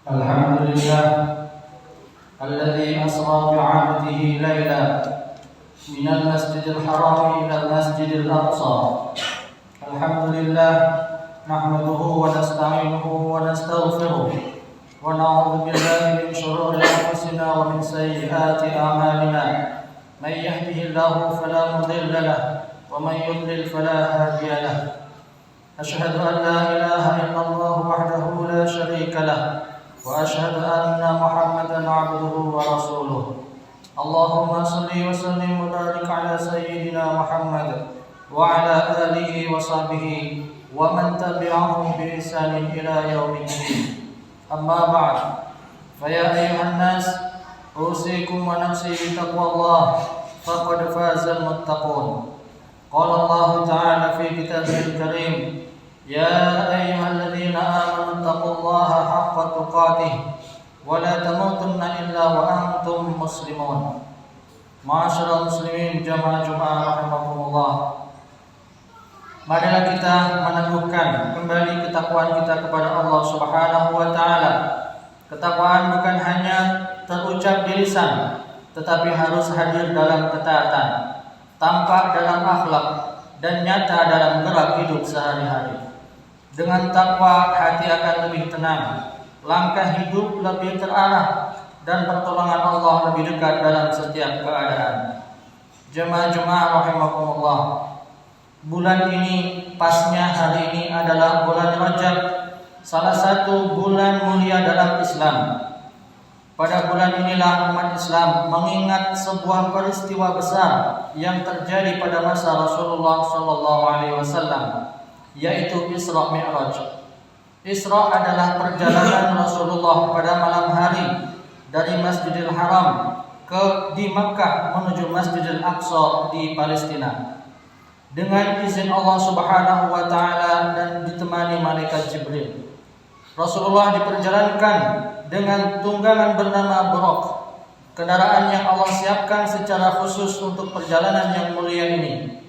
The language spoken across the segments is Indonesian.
الحمد لله الذي أسرى بعبده ليلا من المسجد الحرام إلى المسجد الأقصى. الحمد لله نحمده ونستعينه ونستغفره ونعوذ بالله من شرور أنفسنا ومن سيئات أعمالنا. من يهده الله فلا مضل له ومن يضلل فلا هادي له. أشهد أن لا إله إلا الله وحده لا شريك له وأشهد أن محمدا عبده ورسوله. اللهم صل وسلم وبارك على سيدنا محمد وعلى آله وصحبه ومن تبعهم بإحسان إلى يوم الدين. أما بعد فيا أيها الناس أوصيكم ونفسي بتقوى الله فقد فاز المتقون. قال الله تعالى في كتابه الكريم: يا أيها الذين آمنوا اتقوا الله حق تقاته ولا تموتن إلا وأنتم مسلمون. Ma'asyiral muslimin jamaah Jumat rahimakumullah. Marilah kita meneguhkan kembali ketakwaan kita kepada Allah Subhanahu wa taala. Ketakwaan bukan hanya terucap di lisan, tetapi harus hadir dalam ketaatan, tampak dalam akhlak, dan nyata dalam gerak hidup sehari-hari. Dengan takwa hati akan lebih tenang, langkah hidup lebih terarah, dan pertolongan Allah lebih dekat dalam setiap keadaan. Jemaah rahimakumullah. Bulan ini, pasnya hari ini adalah bulan Rajab, salah satu bulan mulia dalam Islam. Pada bulan inilah umat Islam mengingat sebuah peristiwa besar yang terjadi pada masa Rasulullah SAW, yaitu Isra Mi'raj. Isra adalah perjalanan Rasulullah pada malam hari dari Masjidil Haram di Makkah menuju Masjidil Aqsa di Palestina dengan izin Allah Subhanahu wa taala dan ditemani malaikat Jibril. Rasulullah diperjalankan dengan tunggangan bernama Buraq, kendaraan yang Allah siapkan secara khusus untuk perjalanan yang mulia ini.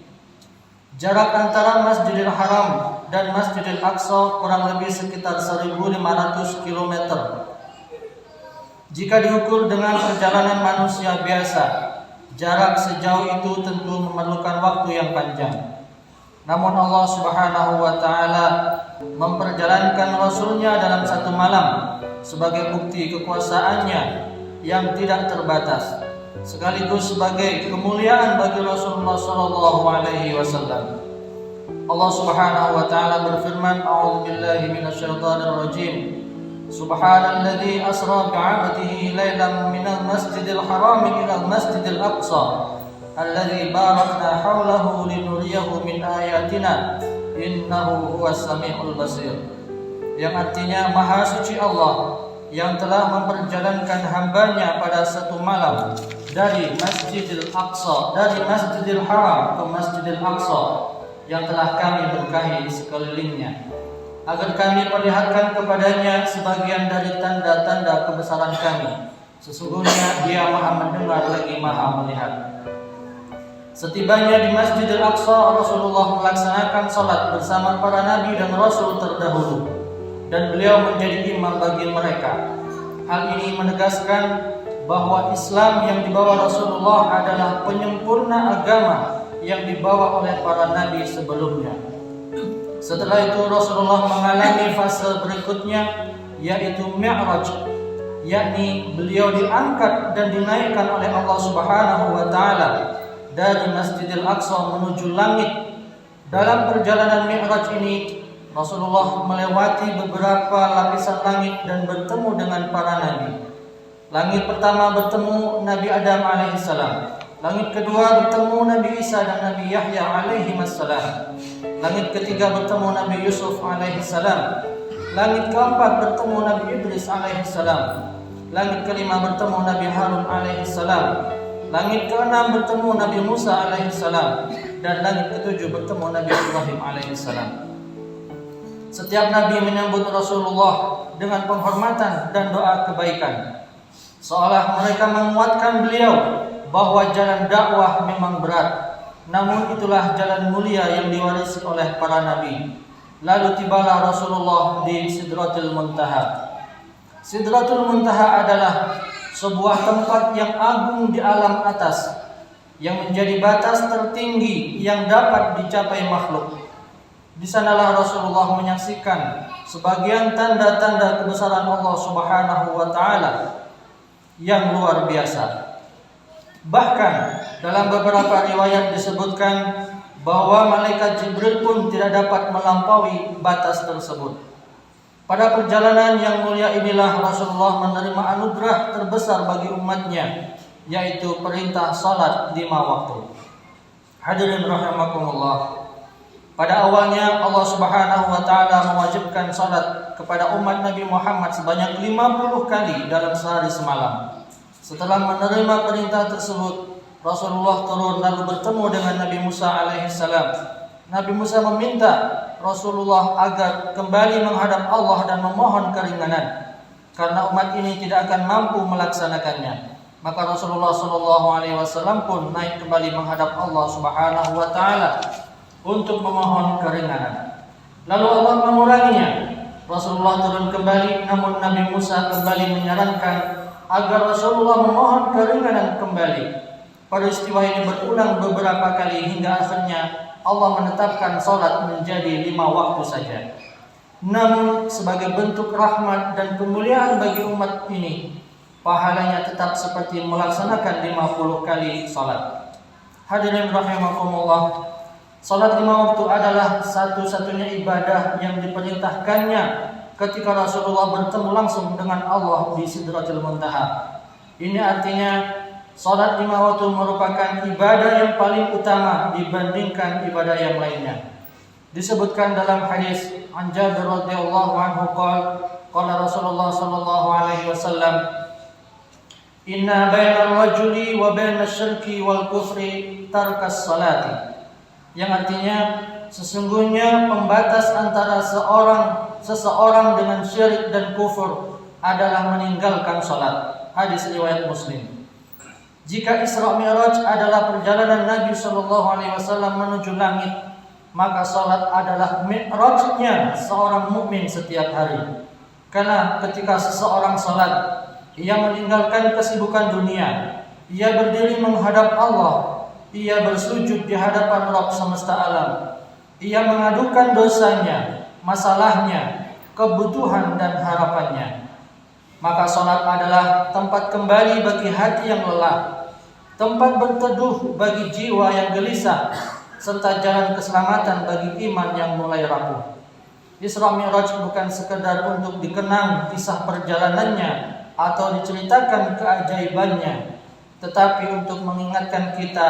Jarak antara Masjidil Haram dan Masjidil Aqsa kurang lebih sekitar 1.500 km. Jika diukur dengan perjalanan manusia biasa, jarak sejauh itu tentu memerlukan waktu yang panjang. Namun Allah Subhanahu wa taala memperjalankan Rasulnya dalam satu malam sebagai bukti kekuasaannya yang tidak terbatas, sekaligus sebagai kemuliaan bagi Rasulullah sallallahu alaihi wasallam. Allah Subhanahu wa taala berfirman, A'udzubillahi minasyaitonir rajim. Subhanalladzi asra bi'abdihi lailan minal masjidil haram ilal masjidil aqsa alladzi barakna haulahu linuriyahu min ayatina innahu huwas samiul basir. Yang artinya, Maha Suci Allah yang telah memperjalankan hambanya pada satu malam dari Masjidil Aqsa, dari Masjidil Haram ke Masjidil Aqsa yang telah kami berkahi sekelilingnya, agar kami perlihatkan kepadanya sebagian dari tanda-tanda kebesaran kami. Sesungguhnya Dia Maha mendengar lagi Maha melihat. Setibanya di Masjidil Aqsa, Rasulullah melaksanakan salat bersama para nabi dan rasul terdahulu, dan beliau menjadi imam bagi mereka. Hal ini menegaskan bahwa Islam yang dibawa Rasulullah adalah penyempurna agama yang dibawa oleh para nabi sebelumnya. Setelah itu Rasulullah mengalami fase berikutnya, yaitu Mi'raj, yakni beliau diangkat dan dinaikkan oleh Allah Subhanahu wa taala dari Masjidil Aqsa menuju langit. Dalam perjalanan Mi'raj ini Rasulullah melewati beberapa lapisan langit dan bertemu dengan para nabi. Langit pertama bertemu Nabi Adam alaihissalam. Langit kedua bertemu Nabi Isa dan Nabi Yahya alaihissalam. Langit ketiga bertemu Nabi Yusuf alaihissalam. Langit keempat bertemu Nabi Idris alaihissalam. Langit kelima bertemu Nabi Harun alaihissalam. Langit keenam bertemu Nabi Musa alaihissalam. Dan langit ketujuh bertemu Nabi Ibrahim alaihissalam. Setiap nabi menyambut Rasulullah dengan penghormatan dan doa kebaikan, seolah mereka menguatkan beliau bahwa jalan dakwah memang berat, namun itulah jalan mulia yang diwarisi oleh para nabi. Lalu tibalah Rasulullah di Sidratil Muntaha. Sidratul Muntaha adalah sebuah tempat yang agung di alam atas, yang menjadi batas tertinggi yang dapat dicapai makhluk. Di sanalah Rasulullah menyaksikan sebagian tanda-tanda kebesaran Allah Subhanahu wa taala yang luar biasa. Bahkan dalam beberapa riwayat disebutkan bahwa malaikat Jibril pun tidak dapat melampaui batas tersebut. Pada perjalanan yang mulia inilah Rasulullah menerima anugerah terbesar bagi umatnya, yaitu perintah salat 5 waktu. Hadirin rahimakumullah. Pada awalnya Allah Subhanahu wa taala mewajibkan salat kepada umat Nabi Muhammad sebanyak 50 kali dalam sehari semalam. Setelah menerima perintah tersebut, Rasulullah turun lalu bertemu dengan Nabi Musa alaihissalam. Nabi Musa meminta Rasulullah agar kembali menghadap Allah dan memohon keringanan karena umat ini tidak akan mampu melaksanakannya. Maka Rasulullah SAW pun naik kembali menghadap Allah Subhanahu wa taala untuk memohon keringanan. Lalu Allah menguranginya. Rasulullah turun kembali, namun Nabi Musa kembali menyarankan agar Rasulullah memohon keringanan kembali. Peristiwa ini berulang beberapa kali hingga akhirnya Allah menetapkan salat menjadi 5 waktu saja. Namun sebagai bentuk rahmat dan kemuliaan bagi umat ini, pahalanya tetap seperti melaksanakan 50 kali salat. Hadirin rahimakumullah, salat 5 waktu adalah satu-satunya ibadah yang diperintahkannya ketika Rasulullah bertemu langsung dengan Allah di Sidratul Muntaha. Ini artinya salat 5 waktu merupakan ibadah yang paling utama dibandingkan ibadah yang lainnya. Disebutkan dalam hadis an Jabir radhiyallahu anhu qala Rasulullah sallallahu alaihi wasallam, "Inna bainal rajuli wa bainasy syirki wal kufri tarkas salati." Yang artinya sesungguhnya pembatas antara seseorang dengan syirik dan kufur adalah meninggalkan salat. Hadis riwayat Muslim. Jika Isra Mi'raj adalah perjalanan Nabi SAW menuju langit, maka salat adalah mi'rajnya seorang mukmin setiap hari. Karena ketika seseorang salat, ia meninggalkan kesibukan dunia, ia berdiri menghadap Allah, ia bersujud di hadapan Rabb semesta alam, ia mengadukan dosanya, masalahnya, kebutuhan dan harapannya. Maka salat adalah tempat kembali bagi hati yang lelah, tempat berteduh bagi jiwa yang gelisah, serta jalan keselamatan bagi iman yang mulai rapuh. Isra Mi'raj bukan sekedar untuk dikenang kisah perjalanannya atau diceritakan keajaibannya, tetapi untuk mengingatkan kita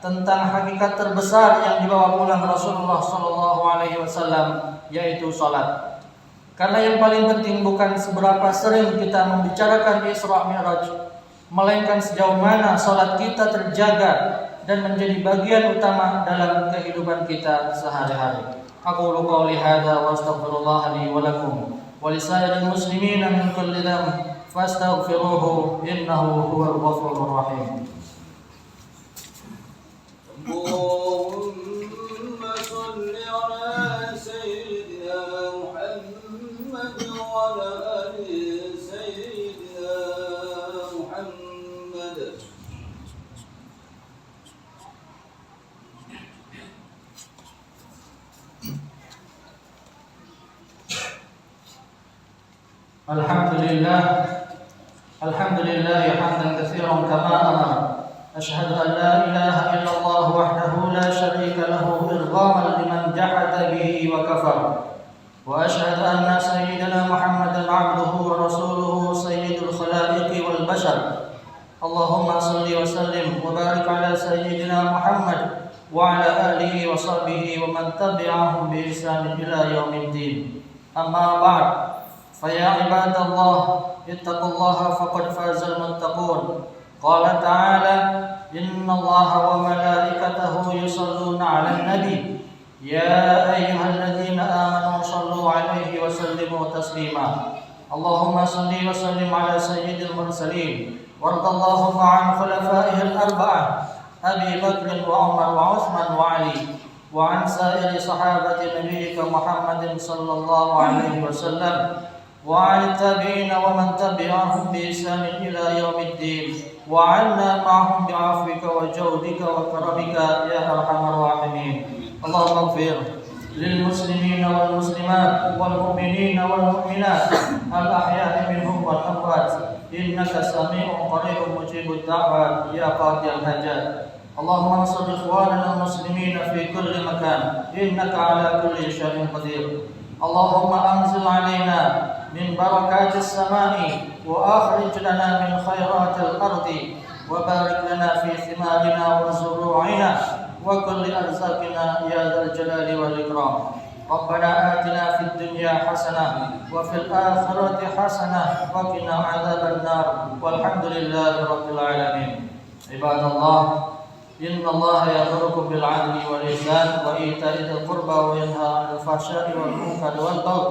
tentang hakikat terbesar yang dibawa pulang Rasulullah SAW, yaitu salat. Karena yang paling penting bukan seberapa sering kita membicarakan Isra Mi'raj, melainkan sejauh mana salat kita terjaga dan menjadi bagian utama dalam kehidupan kita sehari-hari. Aqulu qouli hadza wa astaghfirullah li wa lakum wa lisairil muslimina min kulli dhanb fastaghfiruhu innahu huwal ghafurur rahim. Allahumma shalli ala sayyidina Muhammad wa ala ali sayyidina Muhammad. Alhamdulillah hamdan katsiran kama amara. Asyhadu an la ilaha illallah wahdahu la syarika lahu irghaman liman jahada bihi wa kafara. Wa asyhadu anna sayyidana Muhammadan 'abduhu wa rasuluhu sayyidul khalaiqi wal bashar. Allahumma shalli wa sallim wa barik ala sayyidina Muhammad wa ala alihi wa sahbihi wa man tabi'ahum bi ihsan ila yaumiddin. Amma ba'd. Faya ibadallah ittaqullaha faqad fazal muttaqun. Qala ta'ala innallaha wa malaikatahu yusalluna 'alan nabi ya ayyuhalladzina amanu shallu 'alaihi wa sallimu taslima. Allahumma shalli wa sallim 'ala sayyidil mursalin warḍallahu an khulafaihil arba'ah Abi Bakr wa Umar wa Utsman wa Ali wa an sa'iri sahabati nabiyyika Muhammadin sallallahu alaihi wasallam وعن التابعين ومن تبعهم بإحسان إلى يوم الدين وعنا معهم بعفوك وجودك وكرمك يا أرحم الراحمين. اللهم اغفر للمسلمين والمسلمات والمؤمنين والمؤمنات الأحياء منهم والأموات إنك سميع قريب مجيب الدعوات يا قاضي الحاجات. اللهم انصر إخواننا المسلمين في كل مكان إنك على كل شيء قدير. اللهم أنزل علينا من بركات السماء وأخرج لنا من خيرات الأرض وبارك لنا في ثمارنا وزروعنا وكل أرزاقنا يا ذا الجلال والإكرام. ربنا آتنا في الدنيا حسنة وفي الآخرة حسنة وقنا عذاب النار والحمد لله رب العالمين. عباد الله إن الله يأمركم بالعدل والإحسان وإيتاء ذي القربى وينهى عن الفحشاء والمنكر والبغي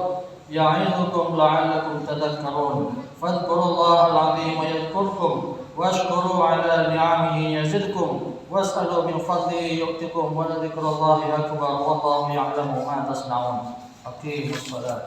يعظكم لعلكم تذكرون. فاذكروا الله العظيم يذكركم واشكروا على نعمه يزدكم واسألوا من فضله يؤتكم ولذكر الله أكبر والله يعلم ما تصنعون. أقيموا الصلاة.